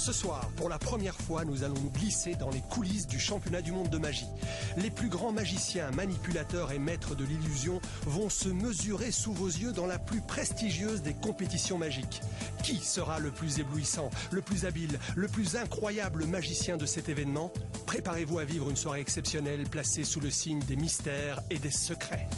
Ce soir, pour la première fois, nous allons nous glisser dans les coulisses du championnat du monde de magie. Les plus grands magiciens, manipulateurs et maîtres de l'illusion vont se mesurer sous vos yeux dans la plus prestigieuse des compétitions magiques. Qui sera le plus éblouissant, le plus habile, le plus incroyable magicien de cet événement? Préparez-vous à vivre une soirée exceptionnelle placée sous le signe des mystères et des secrets.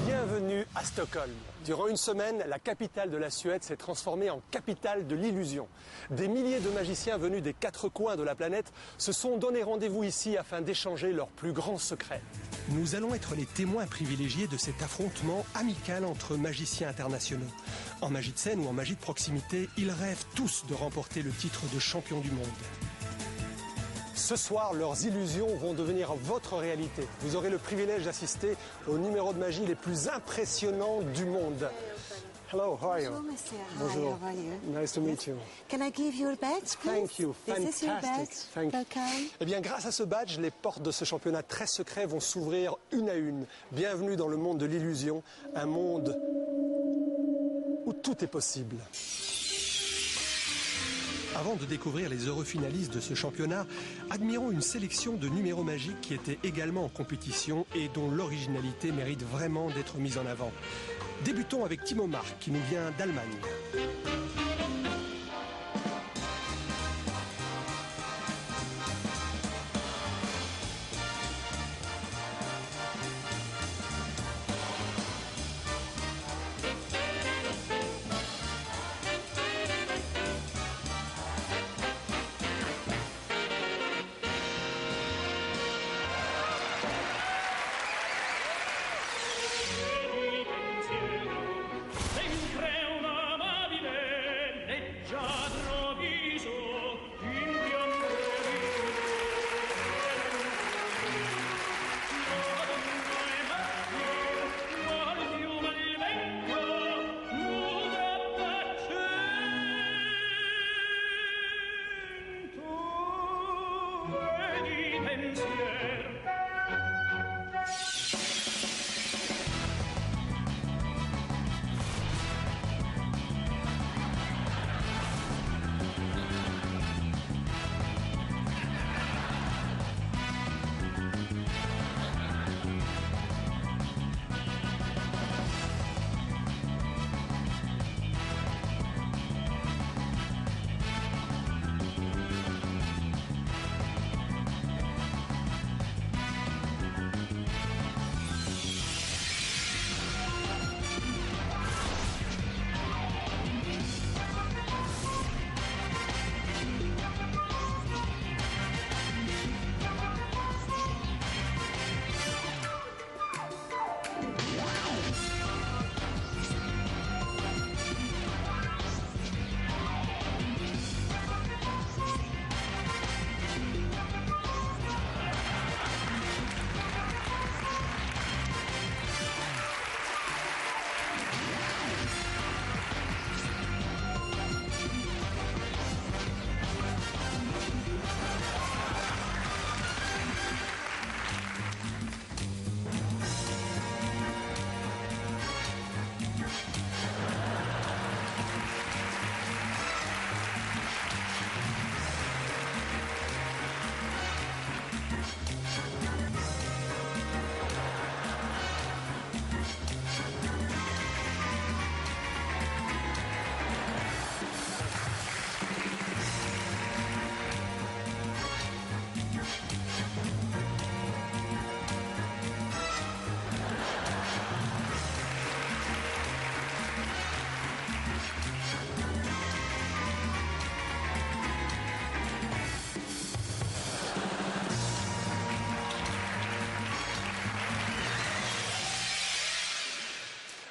Bienvenue à Stockholm. Durant une semaine, la capitale de la Suède s'est transformée en capitale de l'illusion. Des milliers de magiciens venus des quatre coins de la planète se sont donné rendez-vous ici afin d'échanger leurs plus grands secrets. Nous allons être les témoins privilégiés de cet affrontement amical entre magiciens internationaux. En magie de scène ou en magie de proximité, ils rêvent tous de remporter le titre de champion du monde. Ce soir, leurs illusions vont devenir votre réalité. Vous aurez le privilège d'assister aux numéros de magie les plus impressionnants du monde. Hello, how are you? Bonjour, monsieur. Bonjour. Hi, how are you? Nice to meet you. Can I give you a badge, please? Thank you. Is this your Fantastic. badge? Thank you. Okay. Eh bien, grâce à ce badge, les portes de ce championnat très secret vont s'ouvrir une à une. Bienvenue dans le monde de l'illusion, un monde où tout est possible. Avant de découvrir les heureux finalistes de ce championnat, admirons une sélection de numéros magiques qui étaient également en compétition et dont l'originalité mérite vraiment d'être mise en avant. Débutons avec Timo Mark qui nous vient d'Allemagne.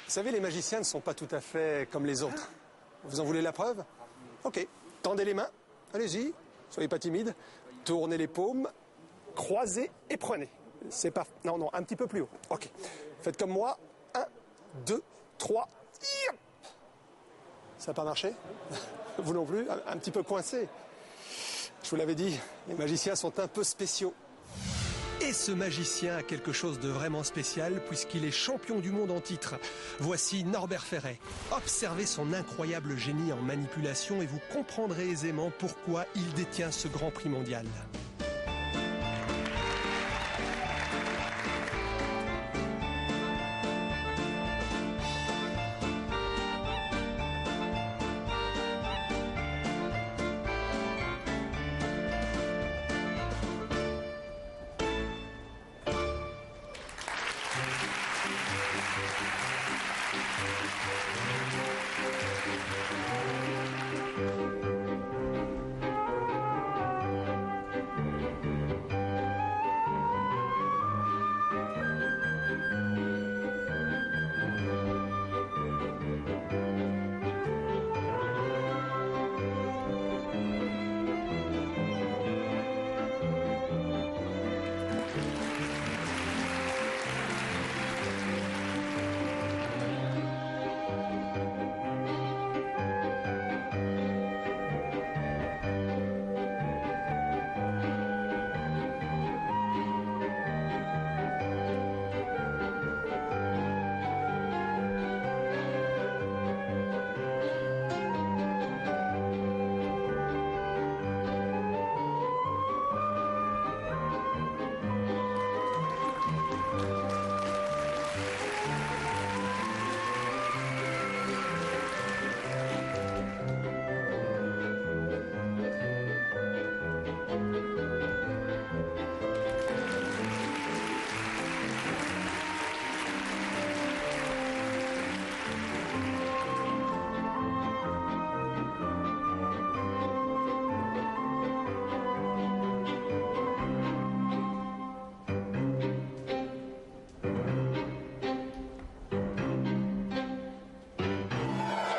Vous savez, les magiciens ne sont pas tout à fait comme les autres. Vous en voulez la preuve? Ok. Tendez les mains. Allez-y. Soyez pas timide. Tournez les paumes. Croisez et prenez. C'est pas... Non, non, un petit peu plus haut. Ok. Faites comme moi. 1, 2, 3. Ça n'a pas marché? Vous non plus? Un petit peu coincé. Je vous l'avais dit, les magiciens sont un peu spéciaux. Et ce magicien a quelque chose de vraiment spécial puisqu'il est champion du monde en titre. Voici Norbert Ferret. Observez son incroyable génie en manipulation et vous comprendrez aisément pourquoi il détient ce grand prix mondial.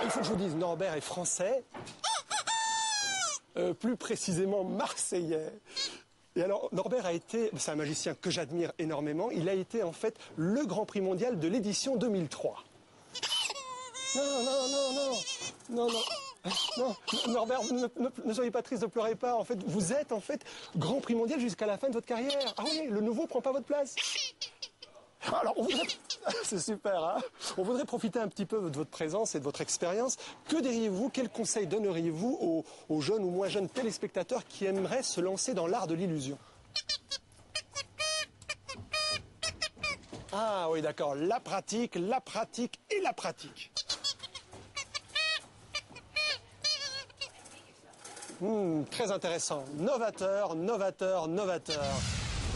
Il faut que je vous dise, Norbert est français, plus précisément marseillais. Et alors, Norbert a été, c'est un magicien que j'admire énormément, il a été en fait le Grand Prix mondial de l'édition 2003. Non, Norbert, ne soyez pas triste, ne pleurez pas. En fait, vous êtes en fait Grand Prix mondial jusqu'à la fin de votre carrière. Ah oui, le nouveau prend pas votre place. Alors, c'est super, hein? On voudrait profiter un petit peu de votre présence et de votre expérience. Que diriez-vous, quels conseils donneriez-vous aux jeunes ou moins jeunes téléspectateurs qui aimeraient se lancer dans l'art de l'illusion? Ah oui, d'accord, la pratique et la pratique. Très intéressant. Novateur.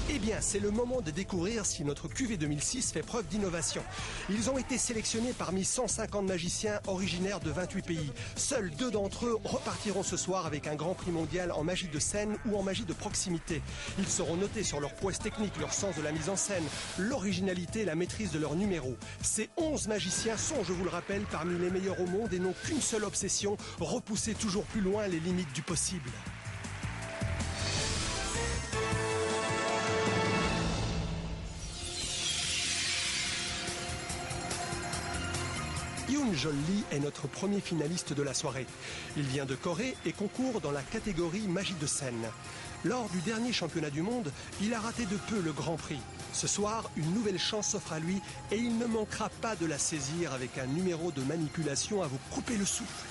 Eh bien, c'est le moment de découvrir si notre cuvée 2006 fait preuve d'innovation. Ils ont été sélectionnés parmi 150 magiciens originaires de 28 pays. Seuls 2 d'entre eux repartiront ce soir avec un grand prix mondial en magie de scène ou en magie de proximité. Ils seront notés sur leur prouesse technique, leur sens de la mise en scène, l'originalité et la maîtrise de leur numéro. Ces 11 magiciens sont, je vous le rappelle, parmi les meilleurs au monde et n'ont qu'une seule obsession, repousser toujours plus loin les limites du possible. Yoon-Jol Lee est notre premier finaliste de la soirée. Il vient de Corée et concourt dans la catégorie magie de scène. Lors du dernier championnat du monde, il a raté de peu le Grand Prix. Ce soir, une nouvelle chance s'offre à lui et il ne manquera pas de la saisir avec un numéro de manipulation à vous couper le souffle.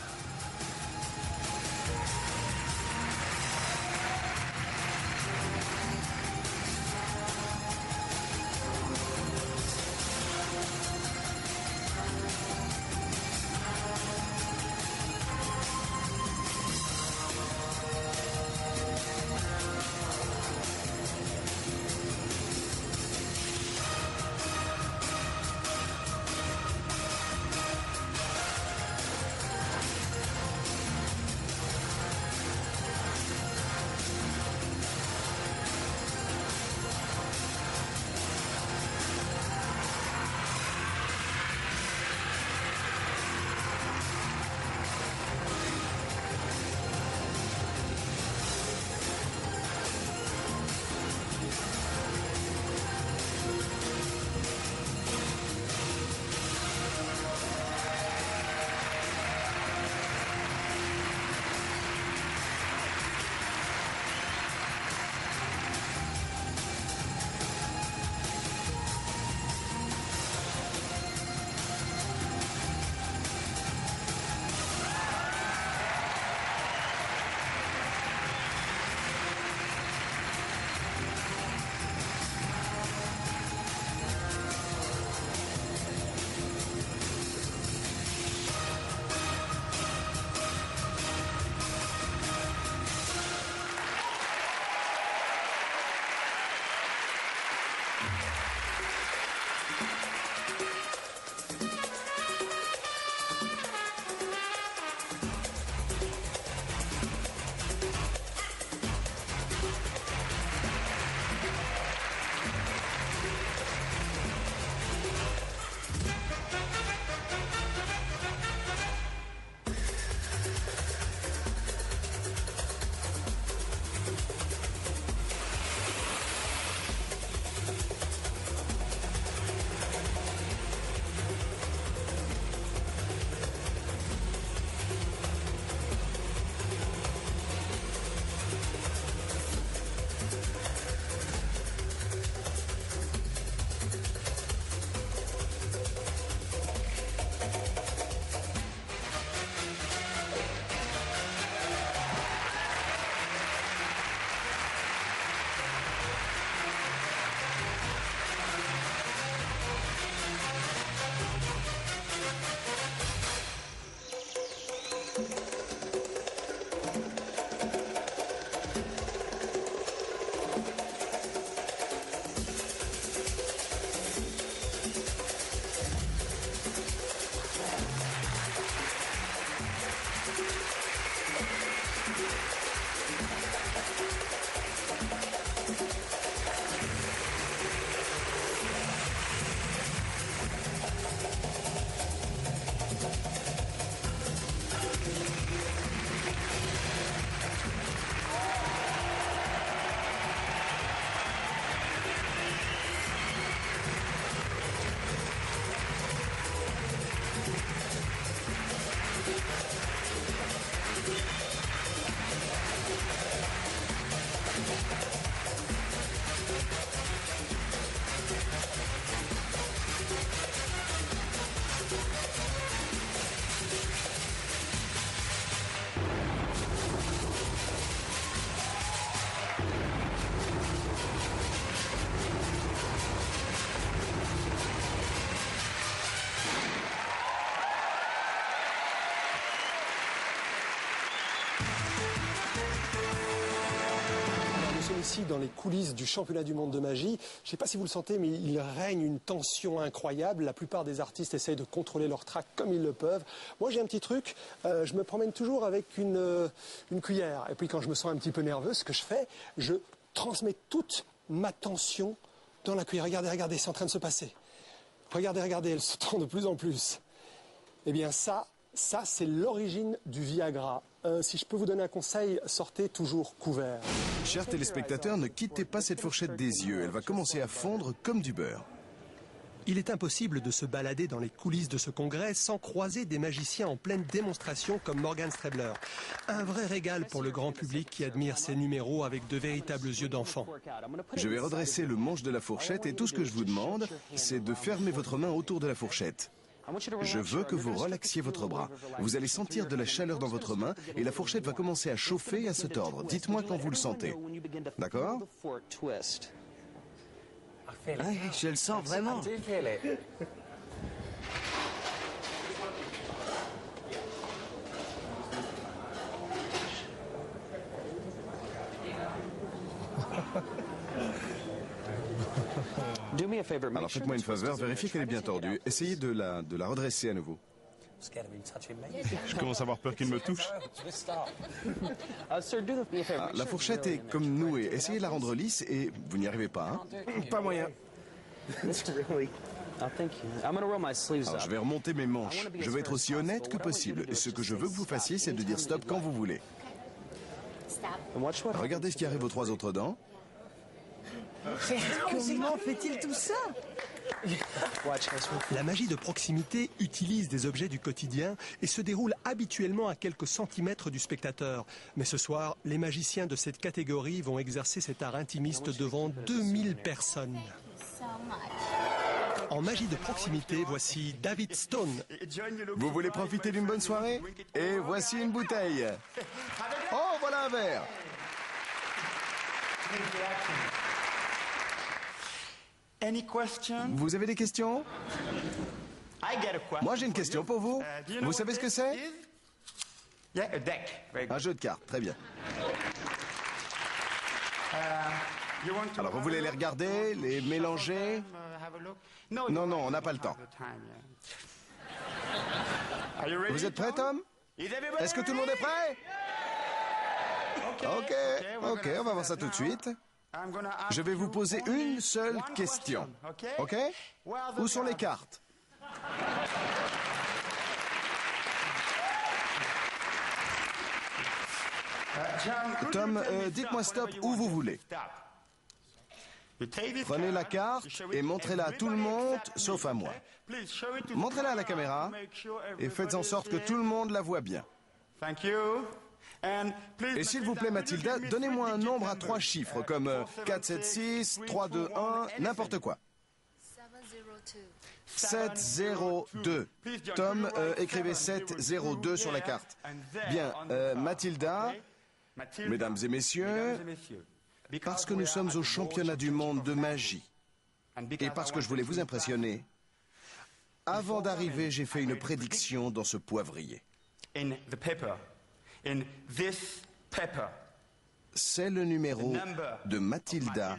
ici dans les coulisses du championnat du monde de magie. Je ne sais pas si vous le sentez, mais il règne une tension incroyable. La plupart des artistes essayent de contrôler leur track comme ils le peuvent. Moi, j'ai un petit truc, je me promène toujours avec une cuillère. Et puis quand je me sens un petit peu nerveux, ce que je fais, je transmets toute ma tension dans la cuillère. Regardez, regardez, c'est en train de se passer. Regardez, regardez, elle se tend de plus en plus. Eh bien ça c'est l'origine du Viagra. Si je peux vous donner un conseil, sortez toujours couvert. Chers téléspectateurs, ne quittez pas cette fourchette des yeux. Elle va commencer à fondre comme du beurre. Il est impossible de se balader dans les coulisses de ce congrès sans croiser des magiciens en pleine démonstration comme Morgan Strebler. Un vrai régal pour le grand public qui admire ces numéros avec de véritables yeux d'enfant. Je vais redresser le manche de la fourchette et tout ce que je vous demande, c'est de fermer votre main autour de la fourchette. Je veux que vous relaxiez votre bras. Vous allez sentir de la chaleur dans votre main et la fourchette va commencer à chauffer et à se tordre. Dites-moi quand vous le sentez. D'accord ? Ouais, je le sens vraiment. Alors faites-moi une faveur, vérifiez qu'elle est bien tordue. Essayez de la redresser à nouveau. Je commence à avoir peur qu'il me touche. La fourchette est comme nouée. Essayez de la rendre lisse et vous n'y arrivez pas. Pas moyen. Alors je vais remonter mes manches. Je vais être aussi honnête que possible. Et ce que je veux que vous fassiez, c'est de dire stop quand vous voulez. Regardez ce qui arrive aux 3 autres dents. Comment fait-il tout ça? La magie de proximité utilise des objets du quotidien et se déroule habituellement à quelques centimètres du spectateur. Mais ce soir, les magiciens de cette catégorie vont exercer cet art intimiste devant 2000 personnes. En magie de proximité, voici David Stone. Vous voulez profiter d'une bonne soirée? Et voici une bouteille. Oh, voilà un verre. Vous avez des questions? Moi j'ai une question pour vous. Vous savez ce que c'est? Un jeu de cartes, très bien. Alors vous voulez les regarder, les mélanger? Non, on n'a pas le temps. Vous êtes prêt, Tom? Est-ce que tout le monde est prêt? Ok, on va voir ça tout de suite. Je vais vous poser une seule question. Ok? Où sont les cartes? Tom, dites-moi stop où vous voulez. Prenez la carte et montrez-la à tout le monde, sauf à moi. Montrez-la à la caméra et faites en sorte que tout le monde la voit bien. Et s'il vous plaît, Mathilda, donnez-moi un nombre à 3 chiffres, comme 4, 7, 6, 3, 2, 1, n'importe quoi. 702. Tom, écrivez 702 sur la carte. Bien, Mathilda, mesdames et messieurs, parce que nous sommes au championnat du monde de magie, et parce que je voulais vous impressionner, avant d'arriver, j'ai fait une prédiction dans ce poivrier. C'est le numéro de Mathilda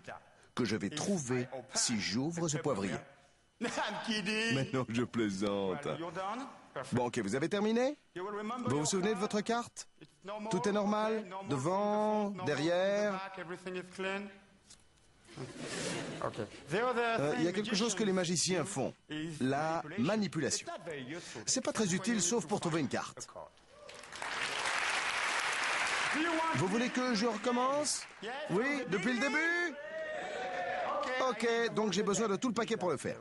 que je vais trouver si j'ouvre ce poivrier. Mais non, je plaisante. Bon, ok, vous avez terminé? Vous vous souvenez de votre carte? Tout est normal? Devant? Derrière? Il y a quelque chose que les magiciens font. La manipulation. C'est pas très utile, sauf pour trouver une carte. Vous voulez que je recommence? Oui, depuis le début? Ok, donc j'ai besoin de tout le paquet pour le faire.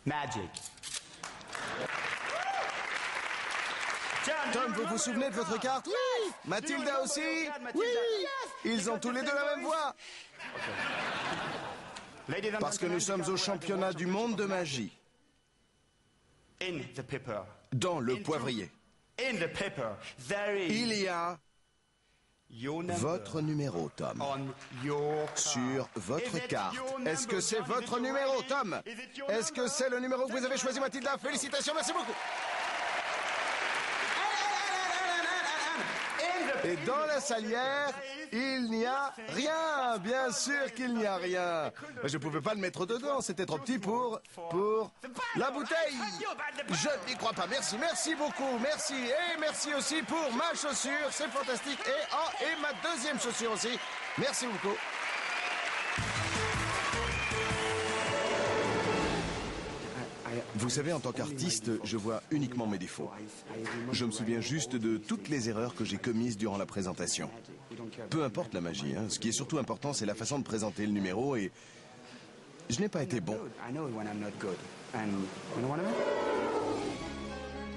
Magic. Tom, vous vous souvenez de votre carte? Oui. Mathilda aussi? Oui. Ils ont tous les deux la même voix. Parce que nous sommes au championnat du monde de magie. Dans le poivrier. Il y a Votre numéro, Tom. Sur votre carte. Est-ce que c'est votre numéro, Tom? Est-ce que c'est le numéro que vous avez choisi, Mathilda? Félicitations, merci beaucoup. Et dans la salière, il n'y a rien. Bien sûr qu'il n'y a rien. Je ne pouvais pas le mettre dedans, c'était trop petit pour la bouteille. Je n'y crois pas. Merci, merci beaucoup. Merci. Et merci aussi pour ma chaussure, c'est fantastique. Et ma deuxième chaussure aussi. Merci beaucoup. Vous savez, en tant qu'artiste, je vois uniquement mes défauts. Je me souviens juste de toutes les erreurs que j'ai commises durant la présentation. Peu importe la magie, hein. Ce qui est surtout important, c'est la façon de présenter le numéro et je n'ai pas été bon.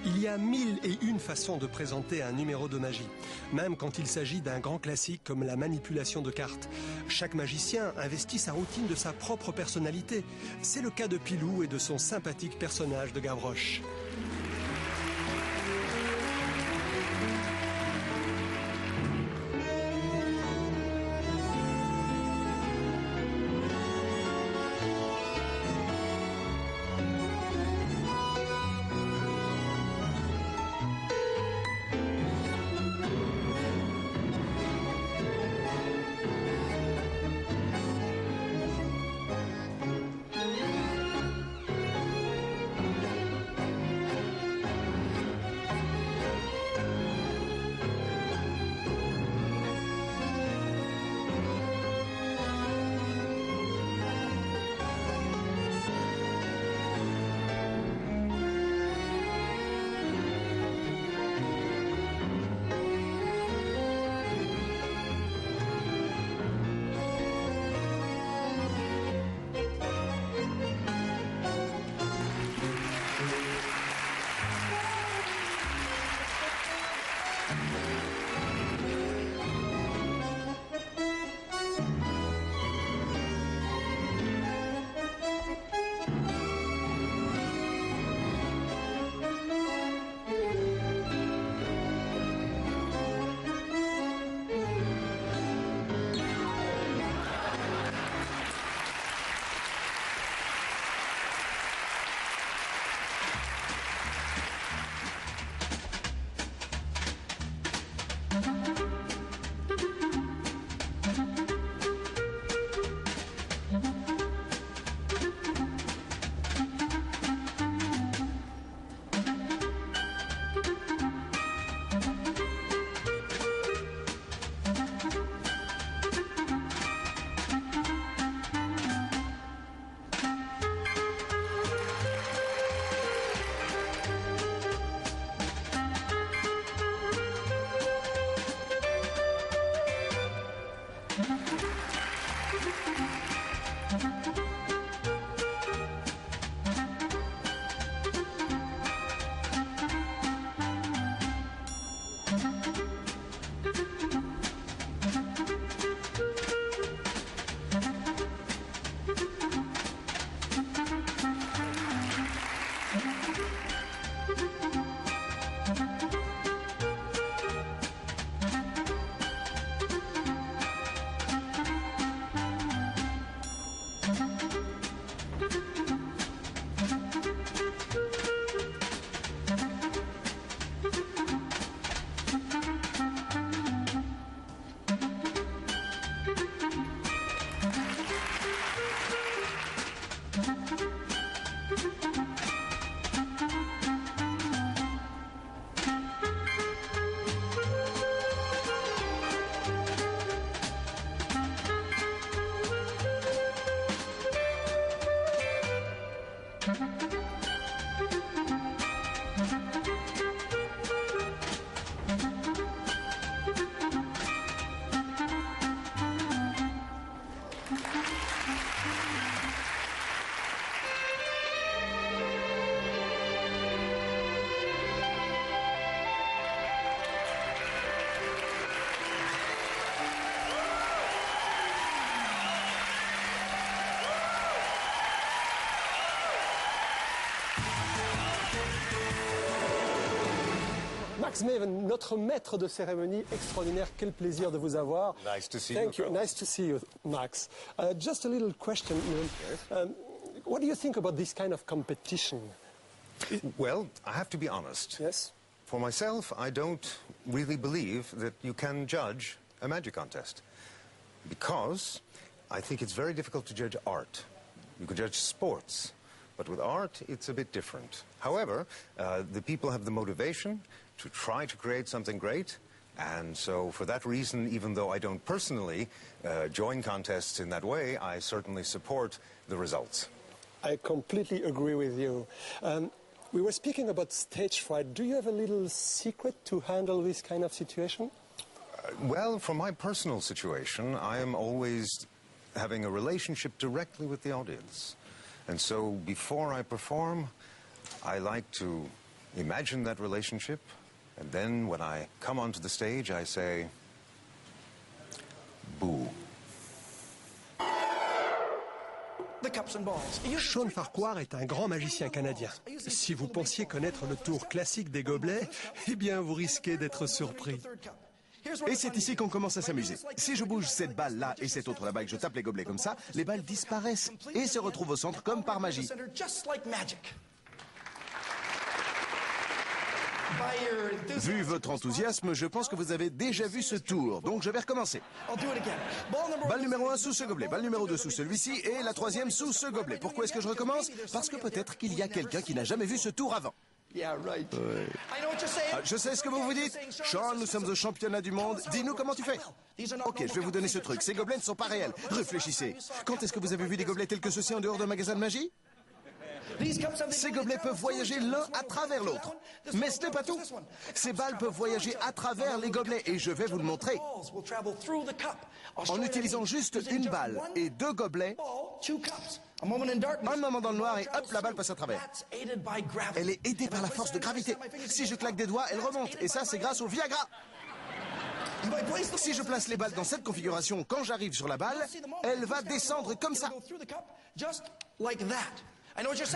Il y a 1001 façons de présenter un numéro de magie, même quand il s'agit d'un grand classique comme la manipulation de cartes. Chaque magicien investit sa routine de sa propre personnalité. C'est le cas de Pilou et de son sympathique personnage de Gavroche. Max Maven, notre maître de cérémonie extraordinaire, quel plaisir de vous avoir. Nice to see Thank you. you. Nice to see you, Max. Just a little question. What do you think about this kind of competition? Well, I have to be honest. Yes? For myself, I don't really believe that you can judge a magic contest. Because I think it's very difficult to judge art. You can judge sports. But with art, it's a bit different. However, the people have the motivation to try to create something great. And so for that reason, even though I don't personally join contests in that way, I certainly support the results. I completely agree with you. We were speaking about stage fright. Do you have a little secret to handle this kind of situation? Well, for my personal situation, I am always having a relationship directly with the audience. And so before I perform, I like to imagine that relationship. And then when I come onto the stage, I say, boo. Sean Farquhar est un grand magicien canadien. Si vous pensiez connaître le tour classique des gobelets, eh bien vous risquez d'être surpris. Et c'est ici qu'on commence à s'amuser. Si je bouge cette balle là et cette autre là-bas et que je tape les gobelets comme ça, les balles disparaissent et se retrouvent au centre comme par magie. Vu votre enthousiasme, je pense que vous avez déjà vu ce tour, donc je vais recommencer. Balle numéro 1 sous ce gobelet, balle numéro 2 sous celui-ci et la troisième sous ce gobelet. Pourquoi est-ce que je recommence? Parce que peut-être qu'il y a quelqu'un qui n'a jamais vu ce tour avant. Je sais ce que vous vous dites. Sean, nous sommes au championnat du monde. Dis-nous comment tu fais. Ok, je vais vous donner ce truc. Ces gobelets ne sont pas réels. Réfléchissez. Quand est-ce que vous avez vu des gobelets tels que ceux-ci en dehors d'un magasin de magie? Ces gobelets peuvent voyager l'un à travers l'autre. Mais ce n'est pas tout. Ces balles peuvent voyager à travers les gobelets et je vais vous le montrer. En utilisant juste une balle et deux gobelets, un moment dans le noir et hop, la balle passe à travers. Elle est aidée par la force de gravité. Si je claque des doigts, elle remonte. Et ça, c'est grâce au Viagra. Si je place les balles dans cette configuration, quand j'arrive sur la balle, elle va descendre comme ça.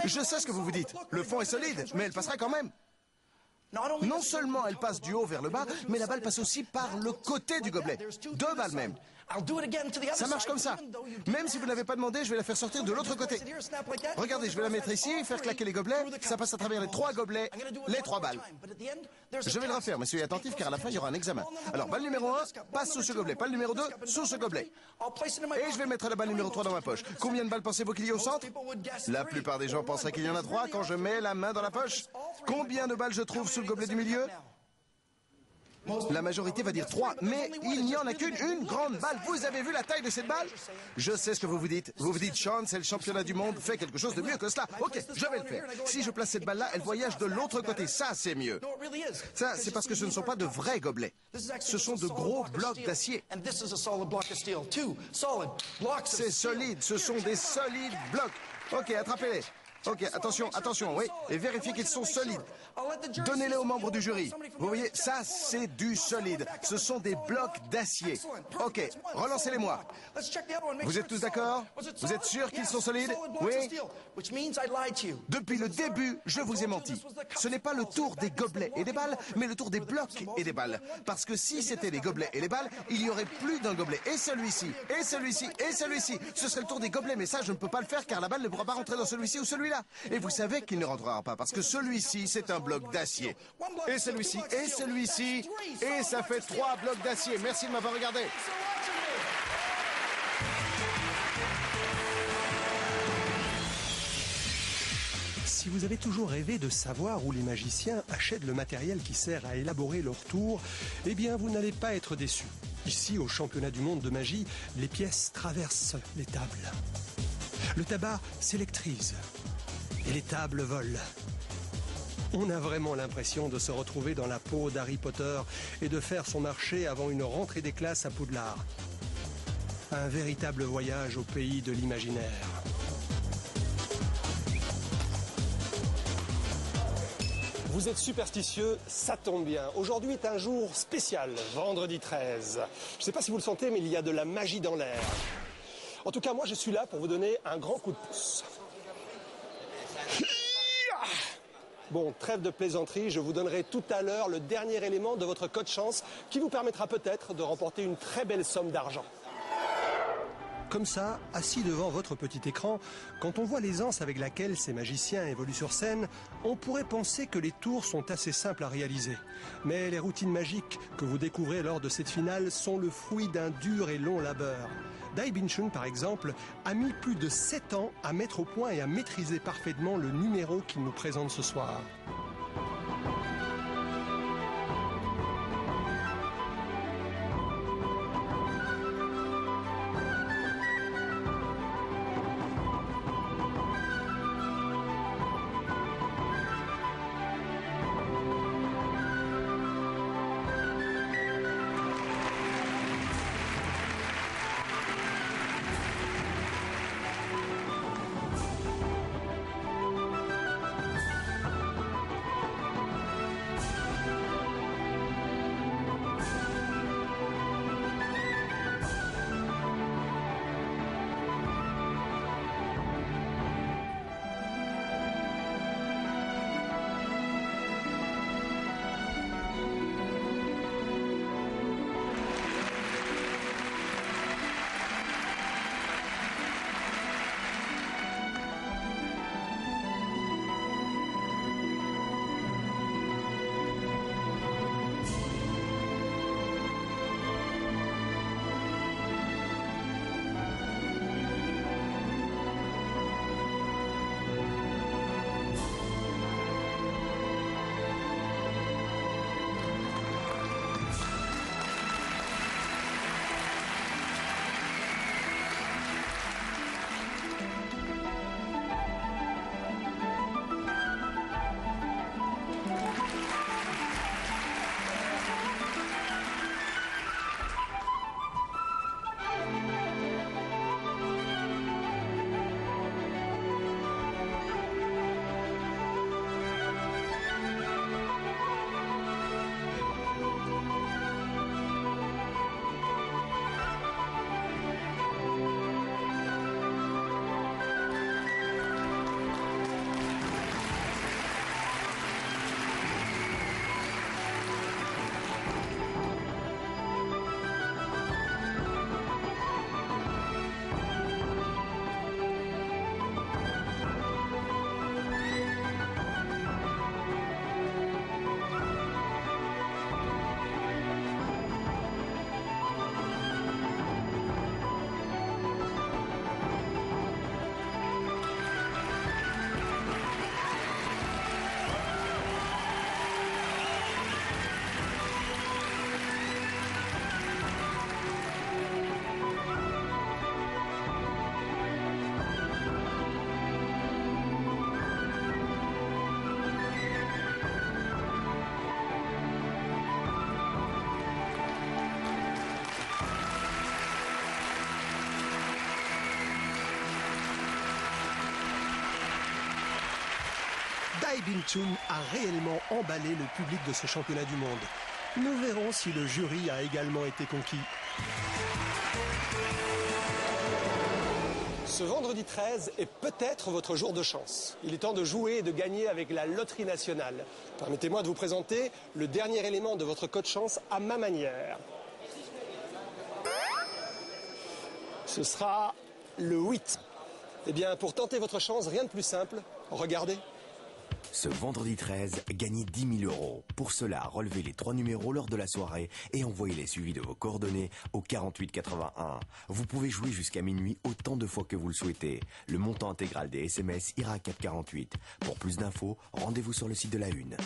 Je sais ce que vous vous dites. Le fond est solide, mais elle passera quand même. Non seulement elle passe du haut vers le bas, mais la balle passe aussi par le côté du gobelet. Deux balles même. Ça marche comme ça. Même si vous n'avez pas demandé, je vais la faire sortir de l'autre côté. Regardez, je vais la mettre ici, faire claquer les gobelets. Ça passe à travers les trois gobelets, les trois balles. Je vais le refaire, mais soyez attentifs car à la fin, il y aura un examen. Alors, balle numéro 1 passe sous ce gobelet. Balle numéro 2 sous ce gobelet. Et je vais mettre la balle numéro 3 dans ma poche. Combien de balles pensez-vous qu'il y a au centre? La plupart des gens penseraient qu'il y en a 3 quand je mets la main dans la poche. Combien de balles je trouve sous le gobelet du milieu? La majorité va dire 3, mais il n'y en a qu'une, une grande balle. Vous avez vu la taille de cette balle? Je sais ce que vous vous dites. Vous vous dites, Sean, c'est le championnat du monde, fais quelque chose de mieux que cela. Ok, je vais le faire. Si je place cette balle-là, elle voyage de l'autre côté. Ça, c'est mieux. Ça, c'est parce que ce ne sont pas de vrais gobelets. Ce sont de gros blocs d'acier. C'est solide, ce sont des solides blocs. Ok, attrapez-les. Ok, attention, attention, oui, et vérifiez qu'ils sont solides. Donnez-les aux membres du jury. Vous voyez, ça, c'est du solide. Ce sont des blocs d'acier. Ok, relancez-les-moi. Vous êtes tous d'accord? Vous êtes sûrs qu'ils sont solides? Oui? Depuis le début, je vous ai menti. Ce n'est pas le tour des gobelets et des balles, mais le tour des blocs et des balles. Parce que si c'était les gobelets et les balles, il y aurait plus d'un gobelet. Et celui-ci, et celui-ci, et celui-ci. Ce serait le tour des gobelets, mais ça, je ne peux pas le faire car la balle ne pourra pas rentrer dans celui-ci ou celui-là. Et vous savez qu'il ne rentrera pas parce que celui-ci, c'est un bloc d'acier. Et celui-ci, et celui-ci, et ça fait 3 blocs d'acier. Merci de m'avoir regardé. Si vous avez toujours rêvé de savoir où les magiciens achètent le matériel qui sert à élaborer leur tour, eh bien vous n'allez pas être déçus. Ici, au championnat du monde de magie, les pièces traversent les tables. Le tabac s'électrise et les tables volent. On a vraiment l'impression de se retrouver dans la peau d'Harry Potter et de faire son marché avant une rentrée des classes à Poudlard. Un véritable voyage au pays de l'imaginaire. Vous êtes superstitieux, ça tombe bien. Aujourd'hui est un jour spécial, vendredi 13. Je ne sais pas si vous le sentez, mais il y a de la magie dans l'air. En tout cas, moi, je suis là pour vous donner un grand coup de pouce. Bon, trêve de plaisanterie, je vous donnerai tout à l'heure le dernier élément de votre code chance qui vous permettra peut-être de remporter une très belle somme d'argent. Comme ça, assis devant votre petit écran, quand on voit l'aisance avec laquelle ces magiciens évoluent sur scène, on pourrait penser que les tours sont assez simples à réaliser. Mais les routines magiques que vous découvrez lors de cette finale sont le fruit d'un dur et long labeur. Dai Bin-chun, par exemple, a mis plus de 7 ans à mettre au point et à maîtriser parfaitement le numéro qu'il nous présente ce soir. Dai Bin-chun a réellement emballé le public de ce championnat du monde. Nous verrons si le jury a également été conquis. Ce vendredi 13 est peut-être votre jour de chance. Il est temps de jouer et de gagner avec la Loterie Nationale. Permettez-moi de vous présenter le dernier élément de votre code chance à ma manière. Ce sera le 8. Eh bien, pour tenter votre chance, rien de plus simple. Regardez. Ce vendredi 13, gagnez 10 000 €. Pour cela, relevez les 3 numéros lors de la soirée et envoyez-les suivis de vos coordonnées au 48 81. Vous pouvez jouer jusqu'à minuit autant de fois que vous le souhaitez. Le montant intégral des SMS ira à 4,48. Pour plus d'infos, rendez-vous sur le site de la Une.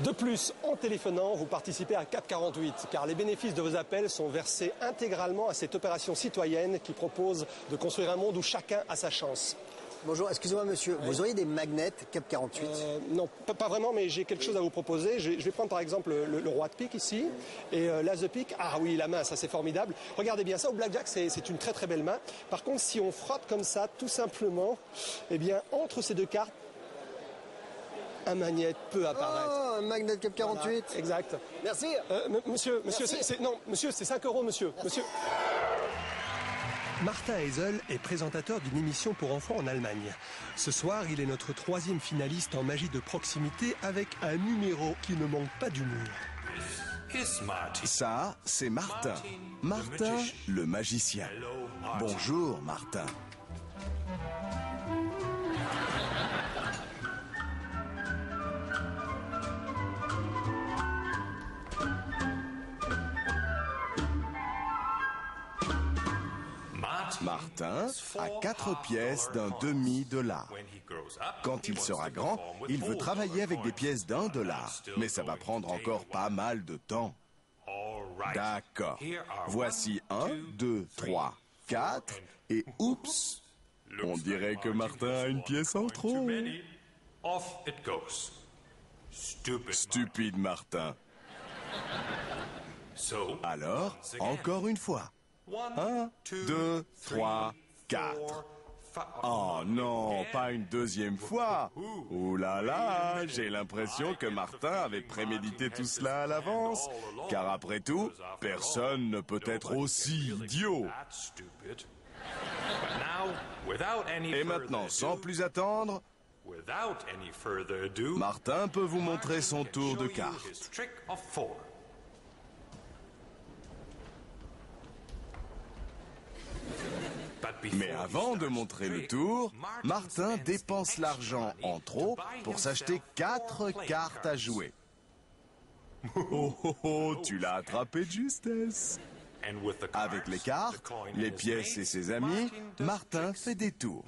De plus, en téléphonant, vous participez à 4,48 car les bénéfices de vos appels sont versés intégralement à cette opération citoyenne qui propose de construire un monde où chacun a sa chance. Bonjour, excusez-moi monsieur, vous auriez des magnets CAP 48 Non, pas vraiment, mais j'ai quelque chose à vous proposer. Je vais prendre par exemple le roi de pique ici, et l'as de pique. Ah oui, la main, ça c'est formidable. Regardez bien ça, au blackjack, c'est une très très belle main. Par contre, si on frotte comme ça, tout simplement, eh bien, entre ces deux cartes, un magnet peut apparaître. Oh, un magnet CAP 48. Voilà, exact. Merci. Monsieur, c'est 5 €, monsieur. Monsieur. Martin Heisel est présentateur d'une émission pour enfants en Allemagne. Ce soir, il est notre 3e finaliste en magie de proximité avec un numéro qui ne manque pas d'humour. Ça, c'est Martin. Martin, le magicien. Bonjour, Martin. Martin a 4 pièces d'un demi-dollar. Quand il sera grand, il veut travailler avec des pièces d'$1, mais ça va prendre encore pas mal de temps. D'accord. Voici 1, 2, 3, 4 et oups, on dirait que Martin a une pièce en trop. Stupide Martin. Alors, encore une fois. 1, 2, 3, 4. Oh non, pas une deuxième fois. Ouh là là, j'ai l'impression que Martin avait prémédité tout cela à l'avance. Car après tout, personne ne peut être aussi idiot. Et maintenant, sans plus attendre, Martin peut vous montrer son tour de cartes. Mais avant de montrer le tour, Martin dépense l'argent en trop pour s'acheter 4 cartes à jouer. Oh oh oh, tu l'as attrapé de justesse. Avec les cartes, les pièces et ses amis, Martin fait des tours.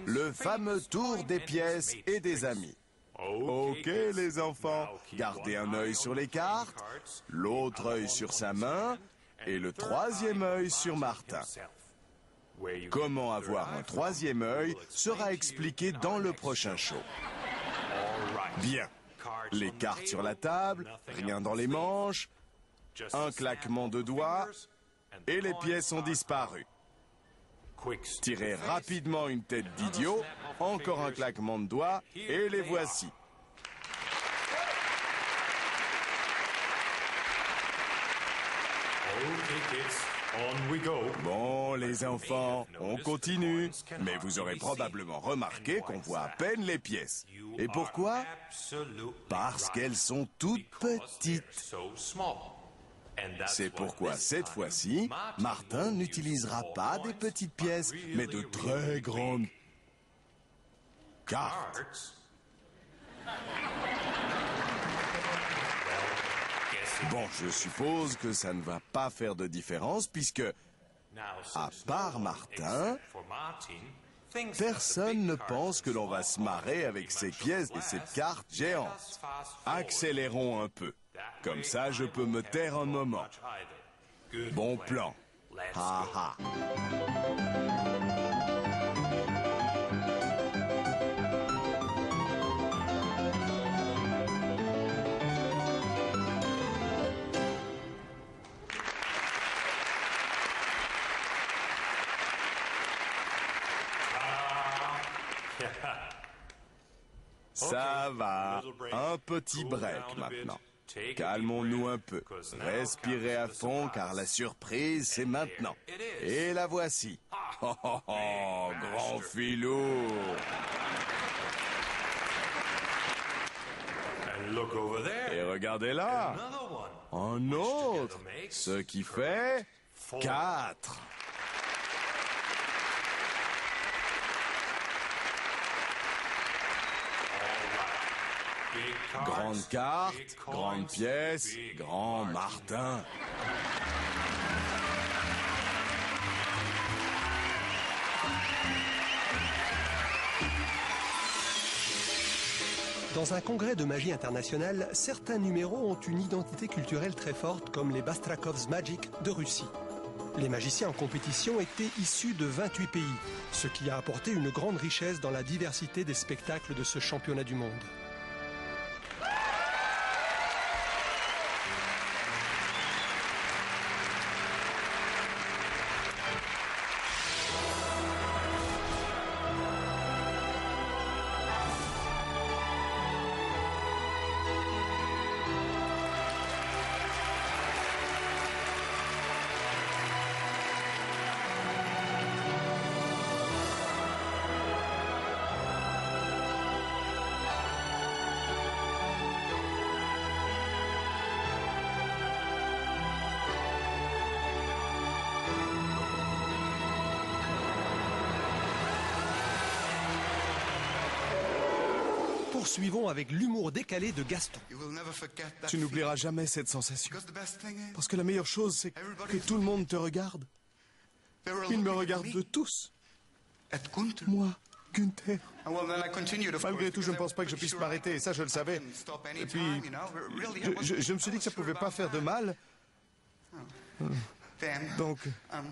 Le fameux tour des pièces et des amis. Ok les enfants, gardez un œil sur les cartes, l'autre œil sur sa main et le 3e œil sur Martin. Comment avoir un 3e œil sera expliqué dans le prochain show. Bien. Les cartes sur la table, rien dans les manches, un claquement de doigts et les pièces ont disparu. Tirez rapidement une tête d'idiot, encore un claquement de doigts et les voici. Bon, les enfants, on continue. Mais vous aurez probablement remarqué qu'on voit à peine les pièces. Et pourquoi? Parce qu'elles sont toutes petites. C'est pourquoi cette fois-ci, Martin n'utilisera pas des petites pièces, mais de très grandes cartes. Bon, je suppose que ça ne va pas faire de différence puisque, à part Martin, personne ne pense que l'on va se marrer avec ces pièces et ces cartes géantes. Accélérons un peu. Comme ça, je peux me taire un moment. Bon plan. Ha ha. Ça va, un petit break maintenant. Calmons-nous un peu. Respirez à fond car la surprise c'est maintenant. Et la voici. Oh oh oh, grand filou. Et regardez là. Un autre. Ce qui fait 4. Grande carte, grande pièce, grand Martin. Dans un congrès de magie internationale, certains numéros ont une identité culturelle très forte, comme les Bastrakov's Magic de Russie. Les magiciens en compétition étaient issus de 28 pays, ce qui a apporté une grande richesse dans la diversité des spectacles de ce championnat du monde. poursuivons avec l'humour décalé de Gaston. Tu n'oublieras jamais cette sensation. Parce que la meilleure chose, c'est que tout le monde te regarde. Ils me regardent tous. Moi, Günther. Malgré tout, je ne pense pas que je puisse m'arrêter, et ça, je le savais. Et puis, je me suis dit que ça ne pouvait pas faire de mal. Donc,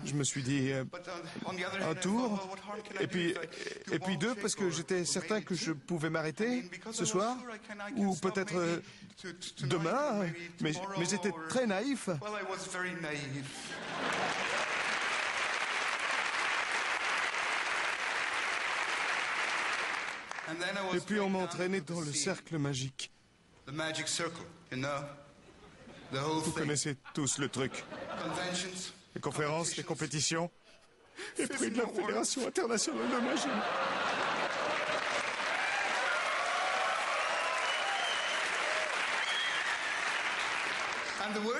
je me suis dit un tour, et puis deux, parce que j'étais certain que je pouvais m'arrêter ce soir, ou peut-être demain, mais j'étais très naïf. Et puis on m'a entraîné dans le cercle magique. Vous connaissez tous le truc. Les conférences, les compétitions, et prix de la Fédération internationale de magie.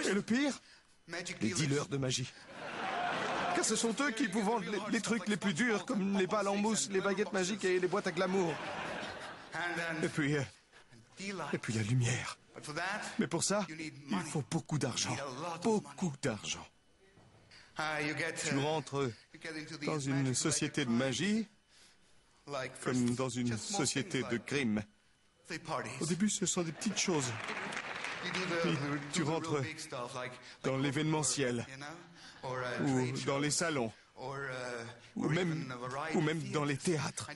Et le pire, les dealers de magie. Car ce sont eux qui vous vendent les trucs les plus durs, comme les balles en mousse, les baguettes magiques et les boîtes à glamour. Et puis la lumière. Mais pour ça, il faut beaucoup d'argent. Beaucoup d'argent. Tu rentres dans une société de magie, comme dans une société de crime. Au début, ce sont des petites choses. Puis tu rentres dans l'événementiel, ou dans les salons, ou même dans les théâtres.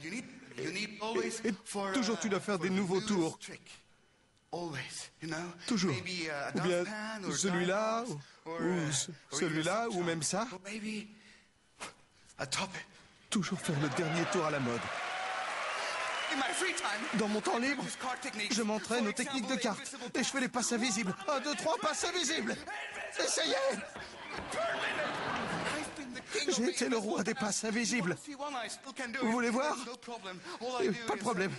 Et toujours tu dois faire des nouveaux tours. Toujours. Ou bien celui-là, ou celui-là, ou même ça. Toujours faire le dernier tour à la mode. Dans mon temps libre, je m'entraîne aux techniques de cartes et je fais les passes invisibles. 1, 2, 3, passes invisibles. Essayez! J'ai été le roi des passes invisibles. Vous voulez voir? Pas de problème.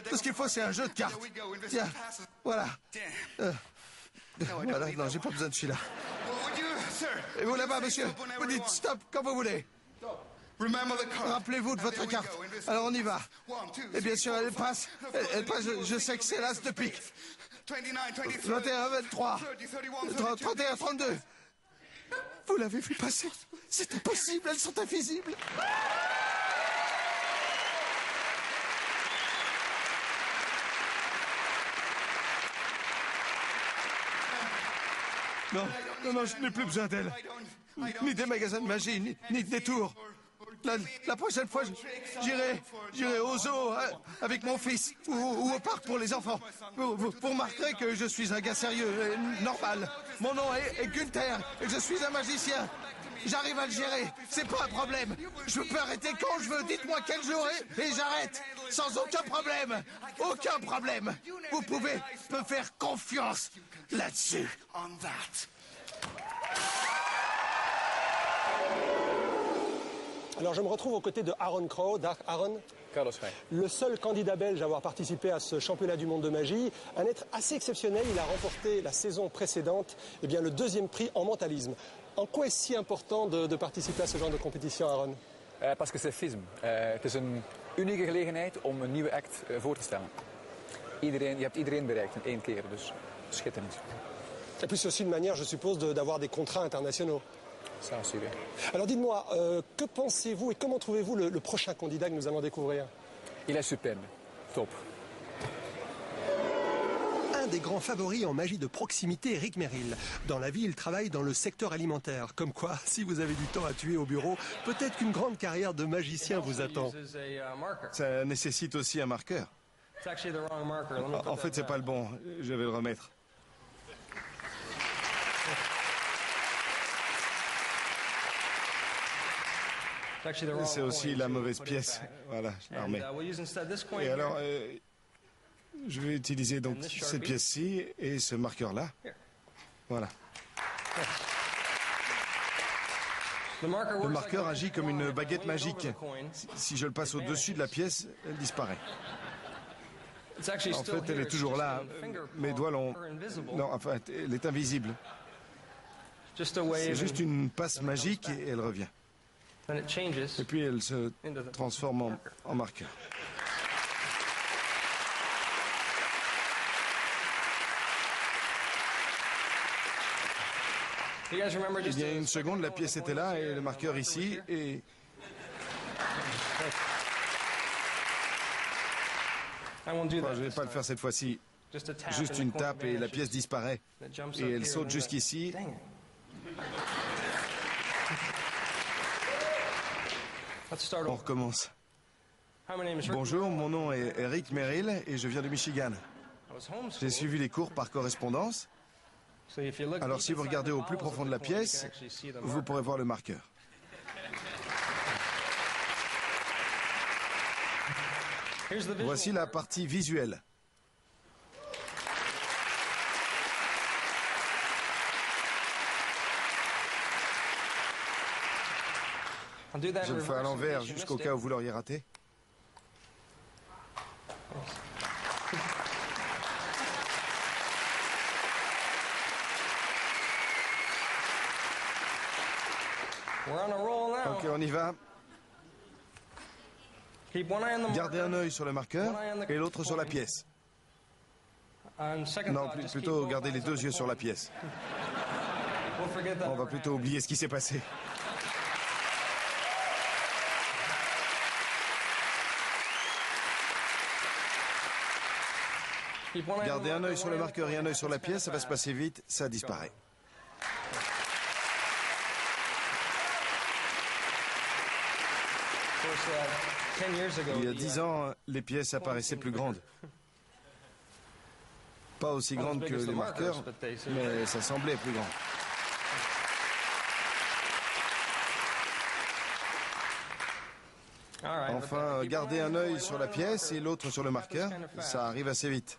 Tout ce qu'il faut, c'est un jeu de cartes. Tiens, voilà. Voilà, non, j'ai pas besoin de celui-là. Et vous là-bas, monsieur, vous dites stop quand vous voulez. Rappelez-vous de votre carte. Alors on y va. Et bien sûr, elle passe. Elle passe, je sais que c'est l'as de pique. 21, 23, 31, 32. Vous l'avez vu passer? C'est impossible, elles sont invisibles. Non, je n'ai plus besoin d'elles. Ni des magasins de magie, ni des tours. La prochaine fois, j'irai au zoo avec mon fils ou au parc pour les enfants. Vous remarquerez que je suis un gars sérieux, normal. Mon nom est Günther et je suis un magicien. J'arrive à le gérer, c'est pas un problème. Je peux arrêter quand je veux, dites-moi quel jour et j'arrête. Sans aucun problème. Aucun problème. Vous pouvez me faire confiance là-dessus. Alors je me retrouve aux côtés de Aaron Crow. Aaron, Carlos Frey. Le seul candidat belge à avoir participé à ce championnat du monde de magie, un être assez exceptionnel, il a remporté la saison précédente le 2e prix en mentalisme. En quoi est-ce si important de participer à ce genre de compétition, Aaron? Parce que c'est FISM. Het is een unieke gelegenheid om een nieuwe act voor te stellen. Je hebt iedereen bereikt in 1 keer, dus schitterend. Et puis c'est aussi une manière, je suppose, d'avoir des contrats internationaux. Ça aussi, oui. Alors dites-moi, que pensez-vous et comment trouvez-vous le prochain candidat que nous allons découvrir? Il est superbe. Top. Un des grands favoris en magie de proximité est Rick Merrill. Dans la vie, il travaille dans le secteur alimentaire. Comme quoi, si vous avez du temps à tuer au bureau, peut-être qu'une grande carrière de magicien vous attend. Ça nécessite aussi un marqueur. En fait, c'est pas le bon. Je vais le remettre. C'est aussi la mauvaise pièce. Voilà, je la remets. Et alors, je vais utiliser donc cette pièce-ci et ce marqueur-là. Voilà. Le marqueur agit comme une baguette magique. Si je le passe au-dessus de la pièce, elle disparaît. En fait, elle est toujours là. Mes doigts l'ont... Non, enfin, elle est invisible. C'est juste une passe magique et elle revient. Et puis elle se transforme en marqueur. Il y a une seconde, la pièce était là et le marqueur ici et... Enfin, je ne vais pas le faire cette fois-ci. Juste une tape et la pièce disparaît. Et elle saute jusqu'ici. On recommence. Bonjour, mon nom est Eric Merrill et je viens de Michigan. J'ai suivi les cours par correspondance. Alors si vous regardez au plus profond de la pièce, vous pourrez voir le marqueur. Voici la partie visuelle. Je le fais à l'envers jusqu'au cas où vous l'auriez raté. Ok, on y va. Gardez un œil sur le marqueur et l'autre sur la pièce. Non, plutôt gardez les deux yeux sur la pièce. On va plutôt oublier ce qui s'est passé. Gardez un œil sur le marqueur et un œil sur la pièce, ça va se passer vite, ça disparaît. Il y a 10 ans, les pièces apparaissaient plus grandes. Pas aussi grandes que les marqueurs, mais ça semblait plus grand. Enfin, gardez un œil sur la pièce et l'autre sur le marqueur. Ça arrive assez vite.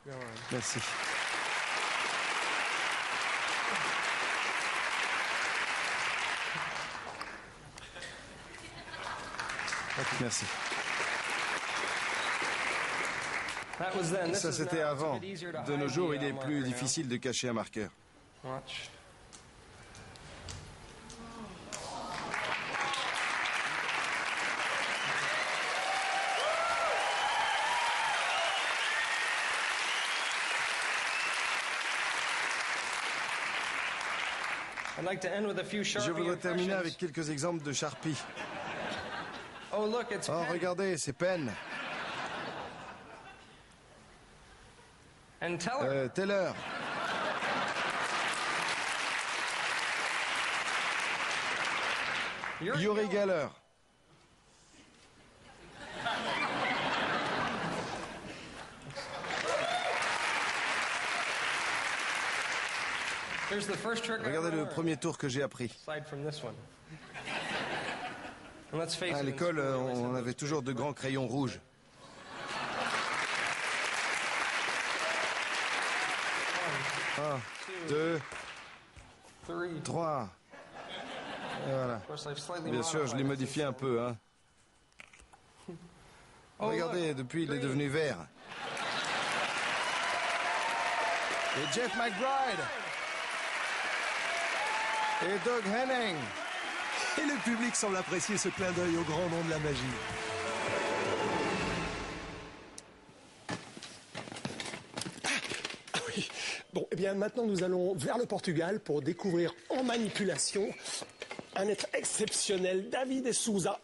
Merci. Merci. Ça, c'était avant. De nos jours, il est plus difficile de cacher un marqueur. Je voudrais terminer avec quelques exemples de Sharpie. Oh, regardez, c'est Penn. Teller. Uri Geller. Regardez le premier tour que j'ai appris. À l'école, on avait toujours de grands crayons rouges. 1, 2, 3. Et voilà. Bien sûr, je l'ai modifié un peu. Hein. Regardez, depuis, il est devenu vert. Et Jeff McBride. Et Doug Henning. Et le public semble apprécier ce clin d'œil au grand nom de la magie. Ah oui. Bon, eh bien maintenant nous allons vers le Portugal pour découvrir en manipulation un être exceptionnel, David de Souza.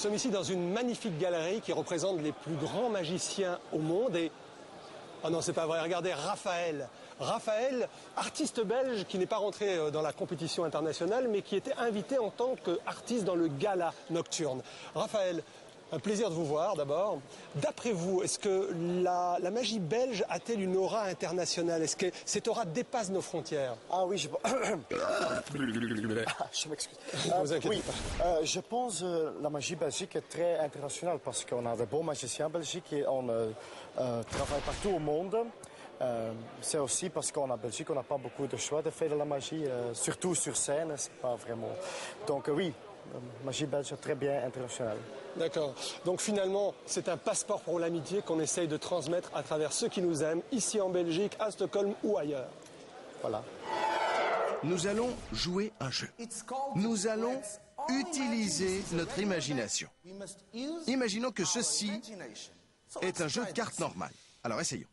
sommes ici dans une magnifique galerie qui représente les plus grands magiciens au monde et... Oh non, c'est pas vrai, regardez Raphaël. Raphaël, artiste belge qui n'est pas rentré dans la compétition internationale mais qui était invité en tant qu'artiste dans le gala nocturne. Raphaël, un plaisir de vous voir d'abord. D'après vous, est-ce que la magie belge a-t-elle une aura internationale? Est-ce que cette aura dépasse nos frontières? Ah oui, je m'excuse. Oui, je pense que la magie belgique est très internationale parce qu'on a de beaux magiciens belgiques et on travaille partout au monde. C'est aussi parce qu'en Belgique, on n'a pas beaucoup de choix de faire de la magie, surtout sur scène, c'est pas vraiment. Donc oui, la magie belge est très bien internationale. D'accord. Donc finalement, c'est un passeport pour l'amitié qu'on essaye de transmettre à travers ceux qui nous aiment, ici en Belgique, à Stockholm ou ailleurs. Voilà. Nous allons jouer un jeu. Nous allons utiliser notre imagination. Imaginons que ceci est un jeu de cartes normal. Alors essayons.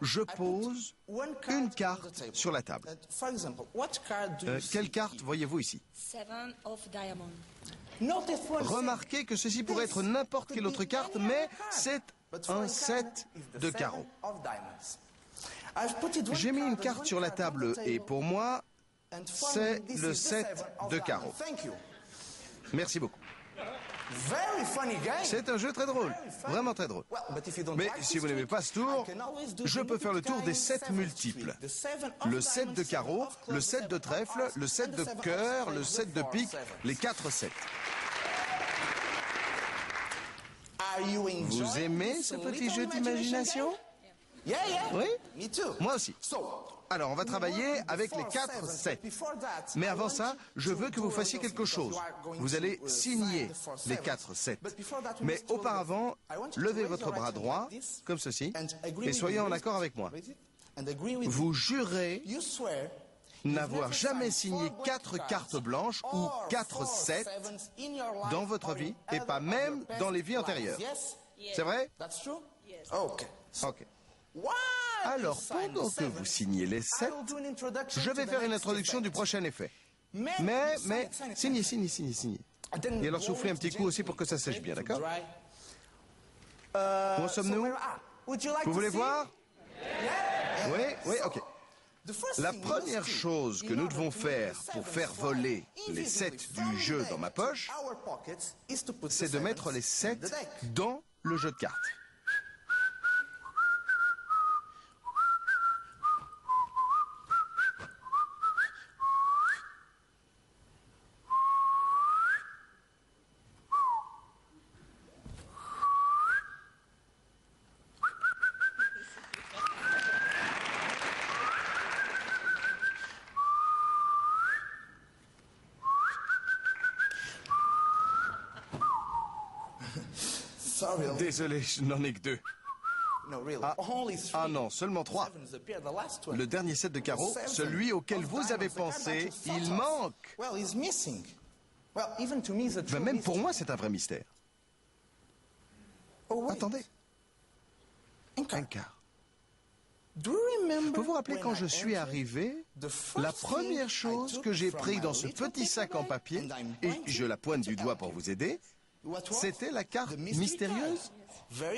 Je pose une carte sur la table. Quelle carte voyez-vous ici? Remarquez que ceci pourrait être n'importe quelle autre carte, mais c'est un 7 de carreaux. J'ai mis une carte sur la table et pour moi, c'est le 7 de carreaux. Merci beaucoup. C'est un jeu très drôle, vraiment très drôle. Mais si vous n'aimez pas ce tour, je peux faire le tour des 7 multiples. Le 7 de carreau, le 7 de trèfle, le 7 de cœur, le 7 de pique, les 4 7. Vous aimez ce petit jeu d'imagination? Oui? Moi aussi. Alors, on va travailler avec les 4 7. Mais avant ça, je veux que vous fassiez quelque chose. Vous allez signer les 4 7. Mais auparavant, levez votre bras droit, comme ceci, et soyez en accord avec moi. Vous jurez n'avoir jamais signé 4 cartes blanches ou 4 7 dans votre vie, et pas même dans les vies antérieures. C'est vrai? Ok. Alors, pendant que vous signez les 7, je vais faire une introduction du prochain effet. Mais, signez. Et alors, soufflez un petit coup aussi pour que ça sèche bien, d'accord? Où en sommes-nous? Vous voulez voir? Oui, ok. La première chose que nous devons faire pour faire voler les 7 du jeu dans ma poche, c'est de mettre les 7 dans le jeu de cartes. Désolé, je n'en ai que 2. Ah non, seulement 3. Le dernier 7 de carreau, celui auquel vous avez pensé, il manque. Ben, même pour moi, c'est un vrai mystère. Attendez. Un quart. Vous vous rappelez quand je suis arrivé, la première chose que j'ai pris dans ce petit sac en papier, et je la pointe du doigt pour vous aider, c'était la carte mystérieuse?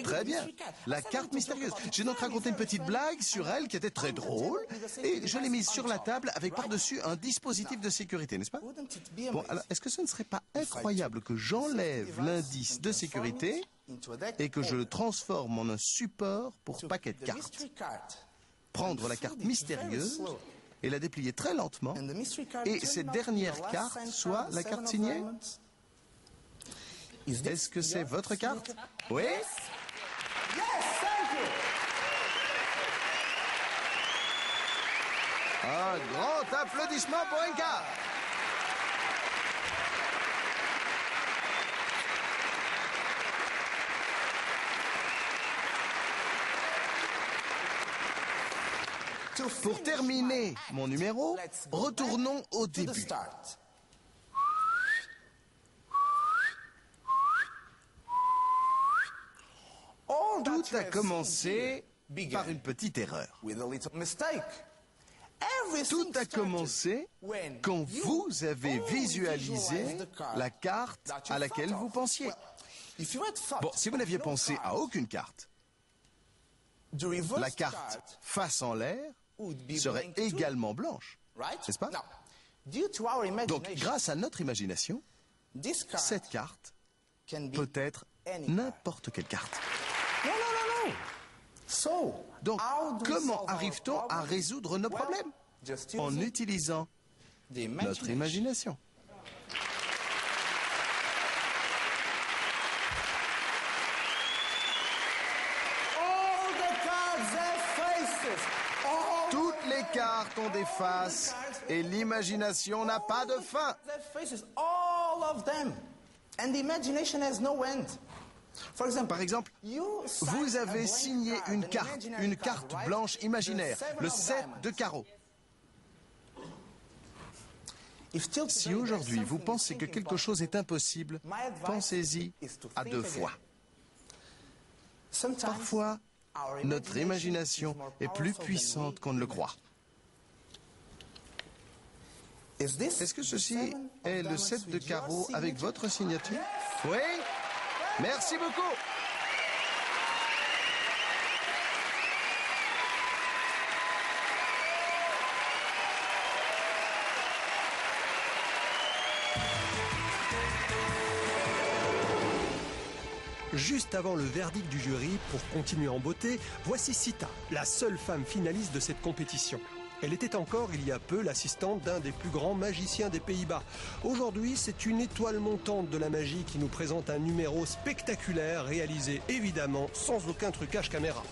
Très bien, la carte mystérieuse. J'ai donc raconté une petite blague sur elle qui était très drôle et je l'ai mise sur la table avec par-dessus un dispositif de sécurité, n'est-ce pas? Bon, alors, est-ce que ce ne serait pas incroyable que j'enlève l'indice de sécurité et que je le transforme en un support pour paquet de cartes? Prendre la carte mystérieuse et la déplier très lentement et cette dernière carte soit la carte signée? Est-ce que c'est votre carte? Oui? Un grand applaudissement pour une carte. Pour terminer mon numéro, retournons au début. Tout a commencé par une petite erreur. Tout a commencé quand vous avez visualisé la carte à laquelle vous pensiez. Bon, si vous n'aviez pensé à aucune carte, la carte face en l'air serait également blanche, n'est-ce pas? Donc, grâce à notre imagination, cette carte peut être n'importe quelle carte. Donc, comment arrive-t-on à résoudre nos problèmes? En utilisant notre imagination. Toutes les cartes ont des faces et l'imagination n'a pas de fin. Par exemple, vous avez signé une carte blanche imaginaire, le 7 de carreau. Si aujourd'hui vous pensez que quelque chose est impossible, pensez-y à 2 fois. Parfois, notre imagination est plus puissante qu'on ne le croit. Est-ce que ceci est le 7 de carreau avec votre signature? Oui? Merci beaucoup. Juste avant le verdict du jury, pour continuer en beauté, voici Sita, la seule femme finaliste de cette compétition. Elle était encore, il y a peu, l'assistante d'un des plus grands magiciens des Pays-Bas. Aujourd'hui, c'est une étoile montante de la magie qui nous présente un numéro spectaculaire, réalisé évidemment sans aucun trucage caméra.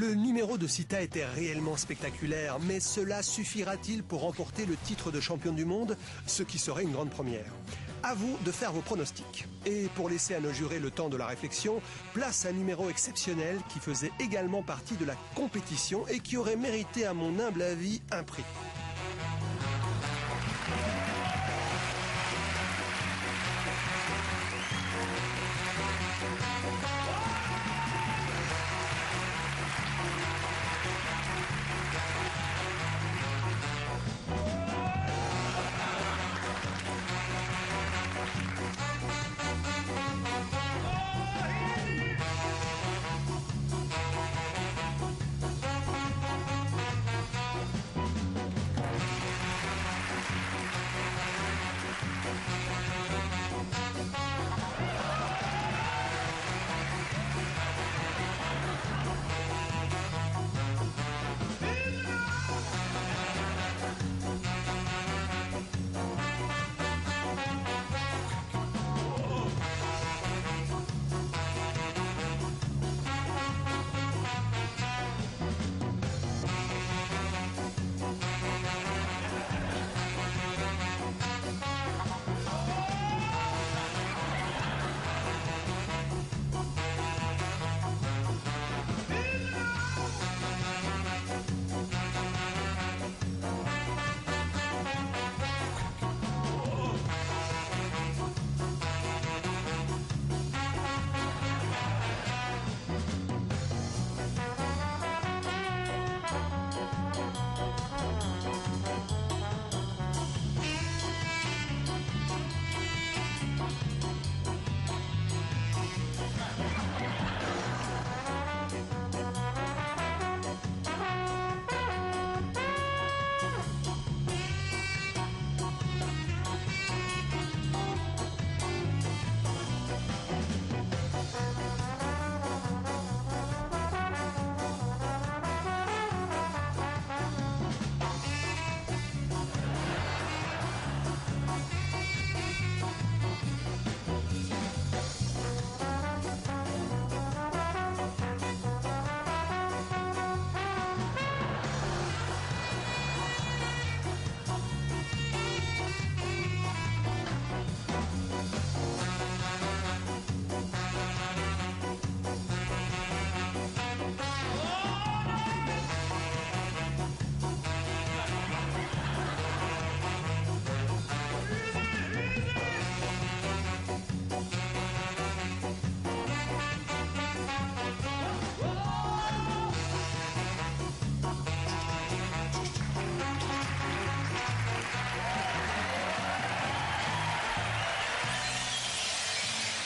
Le numéro de Sita était réellement spectaculaire, mais cela suffira-t-il pour remporter le titre de champion du monde, ce qui serait une grande première? À vous de faire vos pronostics. Et pour laisser à nos jurés le temps de la réflexion, place un numéro exceptionnel qui faisait également partie de la compétition et qui aurait mérité, à mon humble avis, un prix.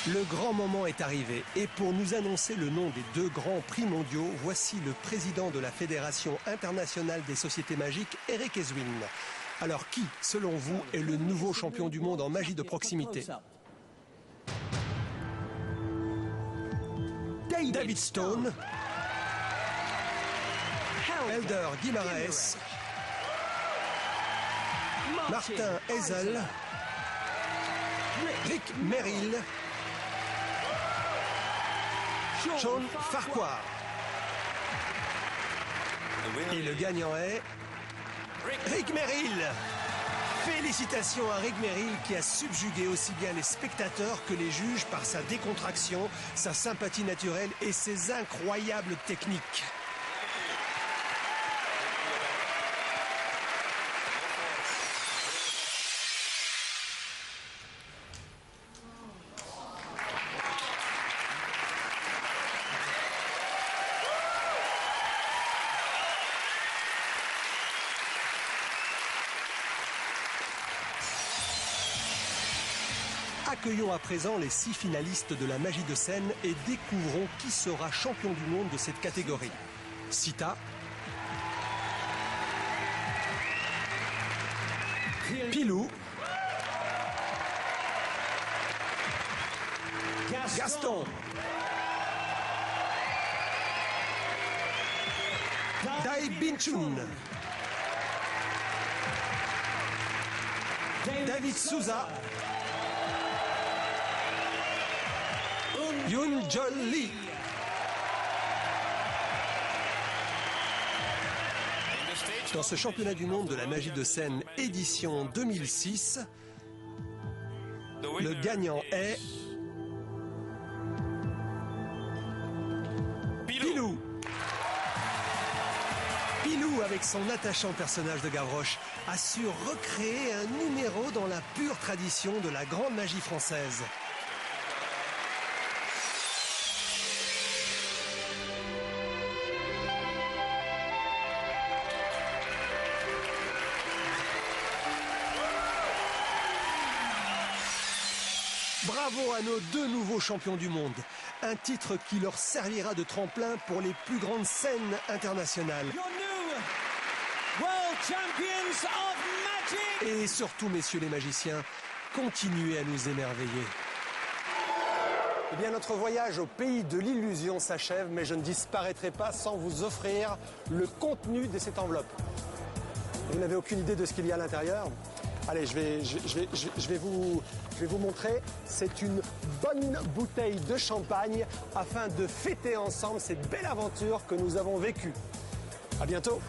Le grand moment est arrivé et pour nous annoncer le nom des deux grands prix mondiaux, voici le président de la Fédération internationale des sociétés magiques, Eric Eswin. Alors qui, selon vous, est le nouveau champion du monde en magie de proximité? David Stone, Elder Guimaraes, Martin Eisel, Rick Merrill, Sean Farquhar. Et le gagnant est Rick Merrill. Félicitations à Rick Merrill qui a subjugué aussi bien les spectateurs que les juges par sa décontraction, sa sympathie naturelle et ses incroyables techniques. Accueillons à présent les 6 finalistes de la magie de scène et découvrons qui sera champion du monde de cette catégorie. Sita, Pilou, Gaston, Dai Binchun, David Souza, Yoon Jol Lee. Dans ce championnat du monde de la magie de scène édition 2006, le gagnant est Pilou. Pilou, avec son attachant personnage de Gavroche, a su recréer un numéro dans la pure tradition de la grande magie française. Bravo à nos deux nouveaux champions du monde. Un titre qui leur servira de tremplin pour les plus grandes scènes internationales. Et surtout, messieurs les magiciens, continuez à nous émerveiller. Eh bien, notre voyage au pays de l'illusion s'achève, mais je ne disparaîtrai pas sans vous offrir le contenu de cette enveloppe. Vous n'avez aucune idée de ce qu'il y a à l'intérieur? Allez, je vais vous montrer. C'est une bonne bouteille de champagne afin de fêter ensemble cette belle aventure que nous avons vécue. À bientôt.